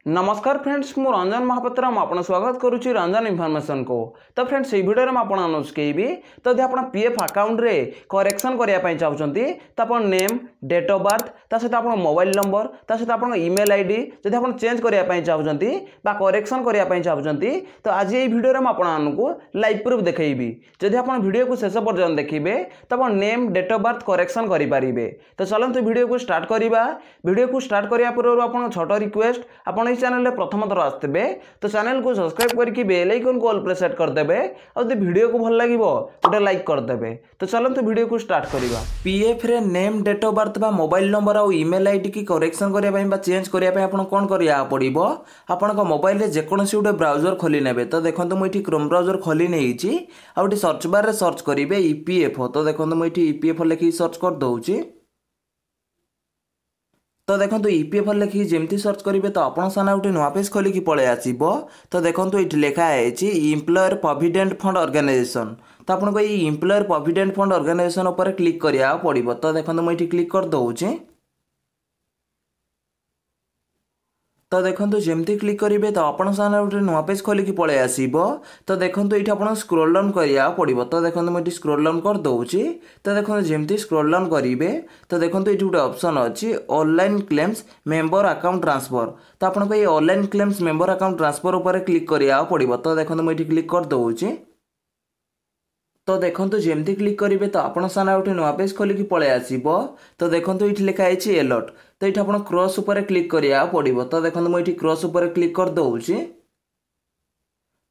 नमस्कार फ्रेंड्स मु रंजन महापात्र आपन स्वागत करुच्ची रंजन इनफॉरमेशन को। तो फ्रेंड्स ये वीडियो में आपन अनुष्केबी तो यदि आप पीएफ अकाउंट रे करेक्शन करने चाहते तो आप नेम डेट ऑफ बर्थ सहित आप मोबाइल नंबर सहित आप ईमेल आईडी जब आप चेंज करने चाहते करेक्शन करने चाहते तो आज ये वीडियो में आपको लाइव प्रूफ देखी। जदि आप वीडियो को शेष पर्यटन देखिए तो आप name date of birth correction करेंगे। तो चलते वीडियो को स्टार्ट करवा। वीडियो को स्टार्ट करने पूर्व आप छोट रिक्वेस्ट आप चैनल रे प्रथम थर आसते तो चैनल को सब्सक्राइब करके बेल आइकन को ऑल प्रेस सेट करदे और यदि वीडियो को भल लगे गोटे लाइक करदे। तो चलते वीडियो को स्टार्ट करवा। पीएफ रे नेम डेट ऑफ बर्थ बा मोबाइल नंबर और ईमेल आईडी की करेक्शन करने बा चेंज करने आपन कोन करिया पड़िबो। आपन मोबाइल रे जेकोसी गोटे ब्राउजर खोली नेबे। तो देखो मुझे क्रोम ब्राउजर खोली नहीं आउट सर्च बार रे सर्च करेंगे ईपीएफओ। तो देखो मुझे ईपीएफओ लिखिक सर्च कर दउची। तो देखो ईपीएफओ लिखिक जमती सर्च करेंगे तो आपन सामने गोटे नुआ पेज खोलिकी पळे आसीबो। तो देखो ये लिखा है एम्प्लॉयर प्रोविडेंट फंड ऑर्गेनाइजेशन। तो आपको ये एम्प्लॉयर प्रोविडेंट फंड ऑर्गेनाइजेशन उपर क्लिक करिया पड़िबो। तो देखो मुझे क्लिक कर दउची। तो देखो जमती क्लिक करेंगे तो आपन सामने गोटे नुआ पेज खोलिकी पळे आसीबो। तो देखो ये आपन स्क्रॉल डाउन करिया पड़िबो। तो देखो मुझे स्क्रॉल डाउन कर दउची। तो देखो जमती स्क्रॉल डाउन करेंगे तो देखो ये गोटे ऑप्शन अच्छी online claims member account transfer. तो आपको ये online claims member account transfer उपर क्लिक करिया पड़िबो। तो देखो मुझे क्लिक कर दउची। तो देखो जमती क्लिक करेंगे तो आपन सामने गोटे नुआ पेज खोलिकी पळे आसीबो। तो देखो ये लिखा है एलर्ट। तो ये आप क्रॉस उपर क्लिक करिया पड़िबो। तो देखो मुझे क्रॉस उपर क्लिक कर दउची।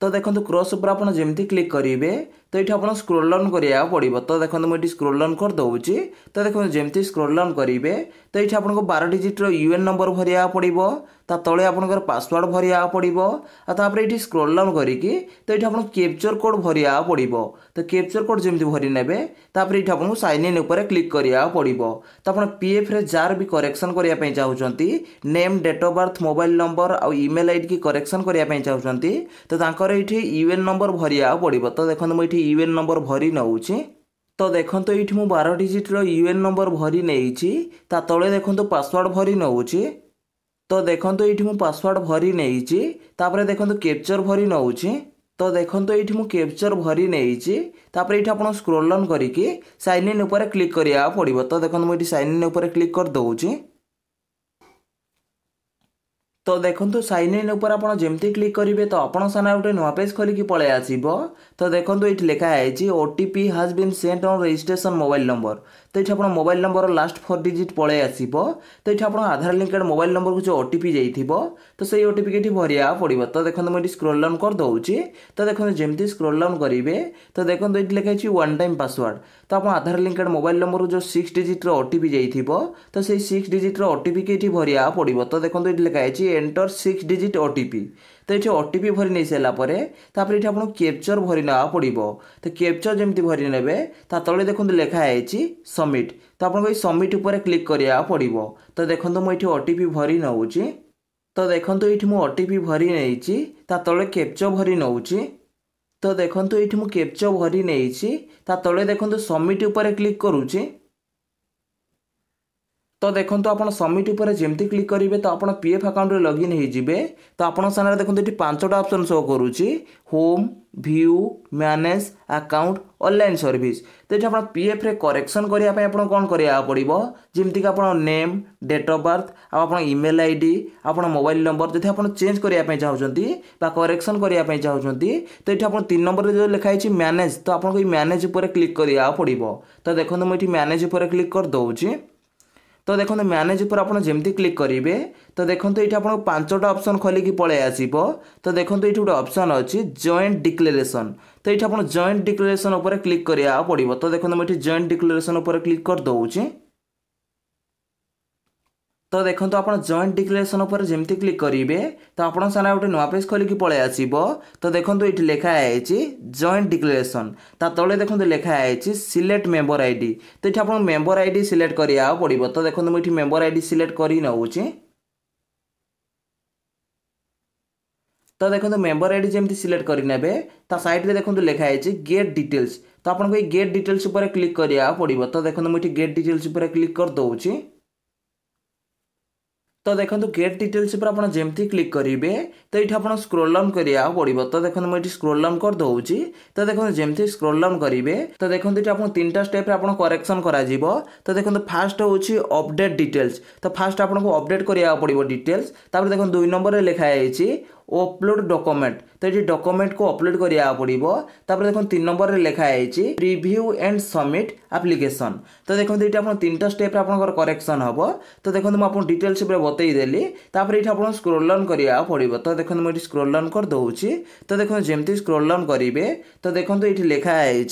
तो देखो क्रॉस उपर आप जमती क्लिक करेंगे तो ये आप स्क्रॉल डाउन करिया पड़िबो। तो देखो मुझे स्क्रॉल डाउन कर दउची। तो देखो जमती स्क्रॉल डाउन करेंगे तो ये आपको 12 डिजिट यूएन नंबर भरिया पड़िबो। ता तले आपनकर पासवर्ड भरिया पड़िबो। आ तापर एठी स्क्रॉल डाउन करिकी तो ये आपको कैप्चर कोड भरिया पड़िबो। तो कैप्चर कोड जमती भरि नेबे तापर एठी आपको साइन इन उपर क्लिक करिया पड़िबो। तो आपण पीएफ रे जार भी करेक्शन करिया पई चाहुचंती name date of birth mobile number आ ईमेल आईडी की करेक्शन करिया पई चाहुचंती तो तांकर एठी यूएन नंबर भरिया पड़िबो। तो देखो मैं एठी यूएन नंबर भरि नउची। तो देखो ये मु 12 डिजिट यूएन नंबर भरि नेइची। ता तळे देखो पासवर्ड भरि नउची। तो देखो ये मु पासवर्ड भरि नेइची। तापर देखो कैप्चर भरि नउची। तो देखो ये मु कैप्चर भरि नेइची। तापर ये आपण स्क्रॉल डाउन करिकी साइन इन उपर क्लिक करिया पड़िबो। तो देखो मैं साइन इन उपर क्लिक कर दउची। तो देखो साइन इन उपर आप जमती क्लिक करेंगे तो आपन सामने गोटे नुआ पेज खोलिकी पळे आसीबो। तो देखो ये लिखा है OTP has been sent on registration mobile number. तो ये आप मोबाइल नंबर लास्ट 4 डिजिट पळे आसीबो। तो ये आप आधार लिंकेड मोबाइल नंबर को जो ओटीपी जाइथिबो तो से ओटीपी के भरिया पड़िबो। तो देखो मुझे स्क्रॉल डाउन कर दउची। तो देखो जमती स्क्रॉल डाउन करेंगे तो देखो ये लिखा है वन टाइम पासवर्ड। तो आप आधार लिंकेड मोबाइल नंबर को जो 6 डिजिट ओटीपी जाइथिबो तो से 6 डिजिट ओटीपी के भरिया पड़िबो। तो देखो ये लिखा है एंटर 6 डिजिट ओटीपी। तो ये ओटीपी भरी नहीं सारा पर ये आपको कैप्चर भरी ना पड़ो। तो कैप्चर जमती भरी ने तले देखो लिखा है सबमिट। तो आपको सबमिट उपर क्लिक करिया पड़ो। तो देखो मुझे ओटीपी भरी नउची। तो देखो ये मुझे ओटीपी भरी नहीं तले कैप्चर भरी नउची। तो देखो ये मुझे कैप्चर भरी नहीं तले देखो सबमिट उपर क्लिक करुच्ची। तो देखो आप सबमिट उपर जमती क्लिक करेंगे तो आप पीएफ अकाउंट रे लॉगिन हो जिवे। तो आपन सामने देखो ये 5टा ऑप्शन शो करुच्ची home view manage account online service. तो ये आप पीएफ रे करेक्शन करने आप कौन करा पड़ो जमती कि आप नेम डेट ऑफ बर्थ आप ईमेल आईडी आप मोबाइल नंबर जब आप चेंज करने चाहते करेक्शन करने चाहते तो ये आप 3 नंबर जो लिखा है मैनेज। तो आपको मैनेज उपर क्लिक करा पड़ो। तो देखो मुझे मैनेज उपर क्लिक कर दउची। तो देखो मैनेज उपर आप जमती क्लिक करेंगे तो देखो ये आपको 5टा ऑप्शन खोलिकी पळे आसीबो। तो देखो ये गोटे ऑप्शन अच्छी जॉइंट डिक्लेरेशन। तो ये आप जॉइंट डिक्लेरेशन उपर क्लिक करा पड़ो। तो देखो मुझे जॉइंट डिक्लेरेशन उपर क्लिक कर दउची। तो देखो आप जॉइंट डिक्लेरेशन उपर जमती क्लिक करेंगे तो आपन सामने गोटे नुआ पेज खोलिकी पळे आसीबो। तो देखो ये लिखा है जॉइंट डिक्लेरेशन। ता तले देखो लिखा है सिलेक्ट मेंबर आईडी। तो ये आप मेंबर आईडी सिलेक्ट करिया पड़ो। तो देखो मुझे मेंबर आईडी सिलेक्ट करी नउची। तो देखो मेंबर आईडी जमती सिलेक्ट करेंगे ता साइड रे देखो लिखा है गेट डिटेल्स। तो आपको ये गेट डिटेल्स उपर क्लिक करिया पड़ो। तो देखो मुझे गेट डिटेल्स उपर क्लिक कर दउची। तो देखो गेट डिटेल्स पर आप जमती क्लिक करेंगे तो ये आप स्क्रोल डाउन करा पड़ो। तो देखो मुझे स्क्रोल डाउन कर दूसरी। तो देखो जमती स्क्रोल डाउन करेंगे तो देखो ये आप 3टा स्टेप आप करेक्शन करा। तो देखो फास्ट हूँ अपडेट डिटेल्स। तो फास्ट आपको अपडेट करा पड़ो डिटेल्स। तापर देखो 2 नंबर लिखाई अपलोड डॉक्यूमेंट। तो ये डॉक्यूमेंट को अपलोड करा पड़ो। तापर देखो 3 नंबर लिखाई रिव्यू एंड सबमिट एप्लिकेशन। तो देखो ये आप 3टा स्टेप आप करेक्शन हम। तो देखो मुझे डिटेल्स बतईदेली। तापर ये आप स्क्रोल डाउन करा पड़ो। तो देखो मुझे स्क्रोल डाउन कर दूसरी। तो देखो जमती स्क्रोल डाउन करेंगे तो देखो ये लिखाई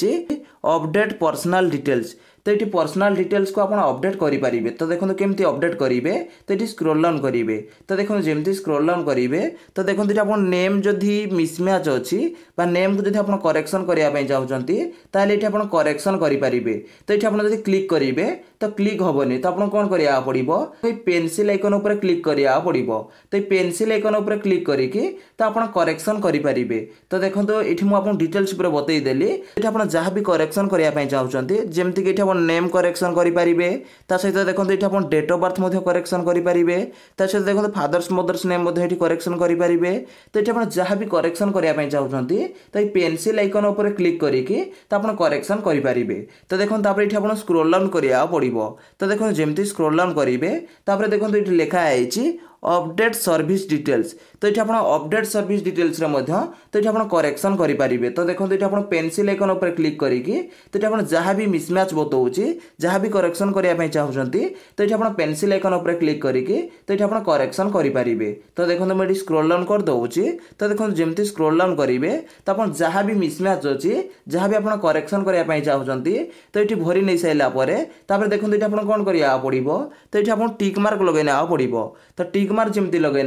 अपडेट पर्सनल डिटेल्स। तो ये पर्सनल डिटेल्स को आप अपडेट करेंगे। तो देखो केमती अपडेट करेंगे तो ये स्क्रोल डाउन करेंगे। तो देखो जमती स्क्रोल डाउन करेंगे तो देखो ये आप नेम जदि मिसमैच अच्छी नेम को जब आप करेक्शन करने चाहते ताल ये आप करेक्शन करेंगे। तो ये आप क्लिक करेंगे तो क्लिक हेनी। तो आपको कौन करा पड़ो पेंसिल आइकन उपर क्लिक करा पड़ो। तो पेंसिल आइकन उपर क्लिक करके तो आप करेक्शन करेंगे। तो देखो ये मुझे डिटेल्स बतईदेली। ये आप जहाँ भी करेक्शन करने चाहते जमीक ये नेम करेक्शन करेंगे। सहित देखो ये आप डेट ऑफ बर्थ करेक्शन करेंगे। सहित देखो फादर्स मदर्स नेम करेक्शन करेंगे। तो ये आप जहाँ भी करेक्शन करने चाहते तो ये पेंसिल आइकन उपर क्लिक करके तो आप करेक्शन करेंगे। तो देखो ये आप स्क्रोल डाउन करा पड़ो। तो देखो जमती स्क्रोल डाउन करेंगे तापर देखो ये लिखाई अपडेट सर्विस डिटेल्स। तो ये आप अपडेट सर्विस डिटेल्स तो ये आप करेक्शन करेंगे। तो देखो ये आप पेंसिल आइकन उपर क्लिक करके तो ये आप जहाँ भी मिसमैच बताऊँगी जहाँ भी करेक्शन करने चाहते तो ये आप पेंसिल आइकन उपर क्लिक करके तो ये आप करेक्शन करेंगे। तो देखो मुझे स्क्रोल डाउन कर दूसरी। तो देखो जमती स्क्रोल डाउन करेंगे तो आप जहाँ भी मिसमैच अच्छी जहाँ भी आप करेक्शन करने चाहते तो ये भरी नहीं सारापर तापर देखो ये आप कौन करा पड़ो। तो ये आप टिक मार्क लगेना पड़ो। तो टिक मार्क जमती लगे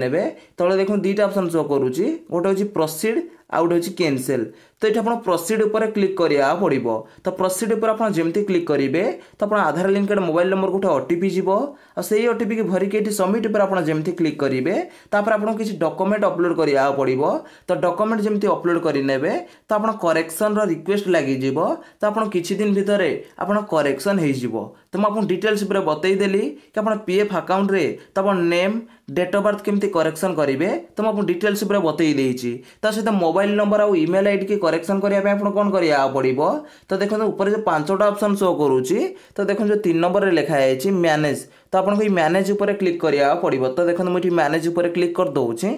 तले देखो 2टा ऑप्शन शो करुच्ची गोटे हूँ प्रोसीड आउ गोटे हूँ कैंसिल। तो ये आप प्रोसीड उपर क्लिक करा पड़ो। तो प्रोसीड उपर आप जमती क्लिक करेंगे तो आप आधार लिंकेड मोबाइल नंबर गोटे ओटीपी जीव से ओटीपी की भरिक सबमिट पर आप जमती क्लिक करेंगे। तापर आपको किसी डॉक्यूमेंट अपलोड करा पड़ो। तो डॉक्यूमेंट जमती अपलोड करने तो आप करेक्शन रिक्वेस्ट लगी तो आप किसी दिन भितर आप करेक्शन हो। तो मुझे डिटेल्स बतईदेली कि आप पीएफ अकाउंट रे तो आप नेम डेट ऑफ बर्थ केमती करेक्शन करेंगे। तो मुझे डिटेल्स बतई देती। तो सहित मोबाइल नंबर आउ ईमेल आईडी की करेक्शन करने आप कौन करा पड़ो। तो देखो ऊपर जो 5टा ऑप्शन शो करुच्ची। तो देखो जो 3 नंबर लिखाई मैनेज। तो आपको मैनेज उपर क्लिक करा पड़ो। तो देखो मुझे मैनेज उपर क्लिक कर दूसरी।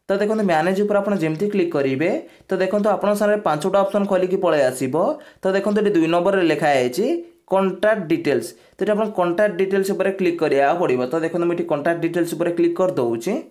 तो देखो मैनेज उपर आप जमती क्लिक करेंगे तो देखो आप 5टा ऑप्शन खोलिकी पलि आसो। तो देखो ये 2 नंबर लिखाई कॉन्टैक्ट डिटेल्स। तो ये आप कॉन्टैक्ट डिटेल्स उपर क्लिक करा पड़ो। तो देखो मुझे कॉन्टैक्ट डिटेल्स उपर क्लिक कर दूसरी।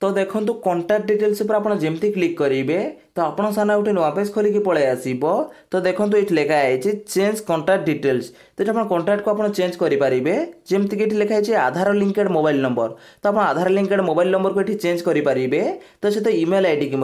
तो देखो कॉन्टैक्ट डिटेल्स पर आप जमती क्लिक करेंगे तो आप सामने गोटे नुआ पेज खोलिकी पलि आसो। तो देखो ये लिखाई चेंज कॉन्टैक्ट डिटेल्स। तो ये कॉन्टैक्ट को आप चेंज करेंगे जमीक ये लिखाई आधार लिंकेड मोबाइल नंबर। तो आप आधार लिंकेड मोबाइल नंबर को ये चेंज करेंगे। तो सहित ईमेल आईडी की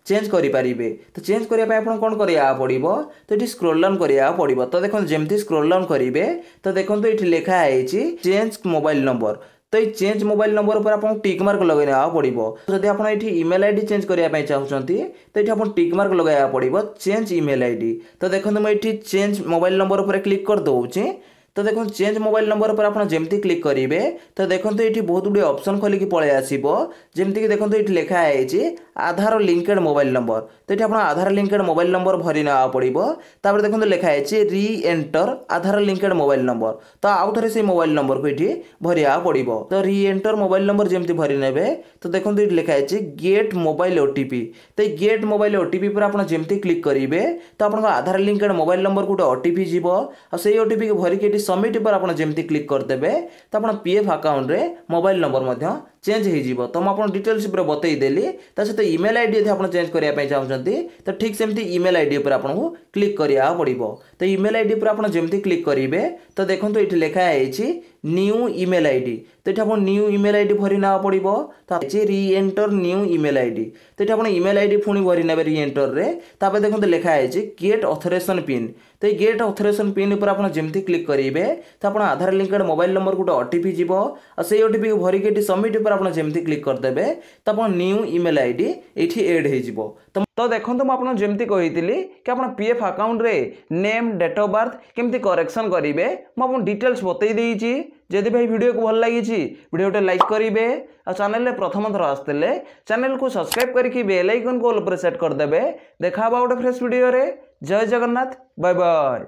चेंज करेंगे। तो चेंज करने आप कौन करा पड़ो। तो ये स्क्रोल डाउन करा पड़ो। तो देखो जमती स्क्रोल डाउन करेंगे तो देखो ये लिखाई चेंज मोबाइल नंबर। तो ये चेंज मोबाइल नंबर पर आपको टिक मार्क लगेना पड़ो। जदि आप ये ईमेल आईडी चेंज करने चाहते तो ये आप टिक मार्क लगाया पड़ो चेंज ईमेल आईडी। तो देखो मुझे चेंज मोबाइल नंबर पर क्लिक कर दूसरी। तो देखो चेंज मोबाइल नंबर पर आप जमती क्लिक करेंगे तो देखो ये बहुत गुड़े ऑप्शन खोलिकी पलि आसो। जमीक देखो ये लिखाई आधार लिंकेड मोबाइल नंबर। तो ये आप आधार लिंकेड मोबाइल नंबर भरी ना पड़ो। तापर देखो लिखाई री एंटर आधार लिंकेड मोबाइल नंबर। तो आउ थे से मोबाइल नंबर को ये भरिया पड़ो। तो री एंटर मोबाइल नंबर जमी भरी ने तो देखो ये लिखाई गेट मोबाइल ओटीपी। तो ये गेट मोबाइल ओटीपी पर आप जमती क्लिक करेंगे तो आप आधार लिंकेड मोबाइल नंबर गोटे ओटीपी जीव से ओटीपी की भरिक सबमिट पर आप जमती क्लिक करदेवे तो आप पीएफ अकाउंट रे मोबाइल नंबर चेंज हो। तो मुझे डिटेल्स बतईदेली। सहित ईमेल आईडी यदि आप चेंज करने चाहते तो ठीक सेमती ईमेल आईडी पर आपको क्लिक करा पड़ो। तो ईमेल आईडी पर आप जमती क्लिक करेंगे तो देखो ये लिखाई न्यू ईमेल आईडी। तो ये आप न्यू ईमेल आईडी भरी ना पड़ो। तो री एंटर न्यू ईमेल आईडी। तो ये आप ईमेल आईडी पुणी भरी ने री एंटर रे। तापर देखो लिखाई गेट ऑथराइजेशन पिन। तो ये गेट ऑथराइजेशन पिन पर आप जमती क्लिक करेंगे तो आप आधार लिंकेड मोबाइल नंबर गोटे ओटीपी जीव से ओटीपी को भरिक सबमिट पर आप जमी क्लिक करदे तो आप न्यू ईमेल आईडी ये एड हो। तो देखो मुझे जमी कही कि आप पीएफ अकाउंट रे नेम डेट ऑफ बर्थ केमती करेक्शन करेंगे मुझे डिटेल्स बतई देती। जदि भाई वीडियो को भल लगी वीडियो लाइक करेंगे और चैनल प्रथम थर आसते चैनल को सब्सक्राइब करके बेल आइकन को ऑल पर सेट करदे। देखा गोटे फ्रेश वीडियो रे। जय जगन्नाथ। Bye bye.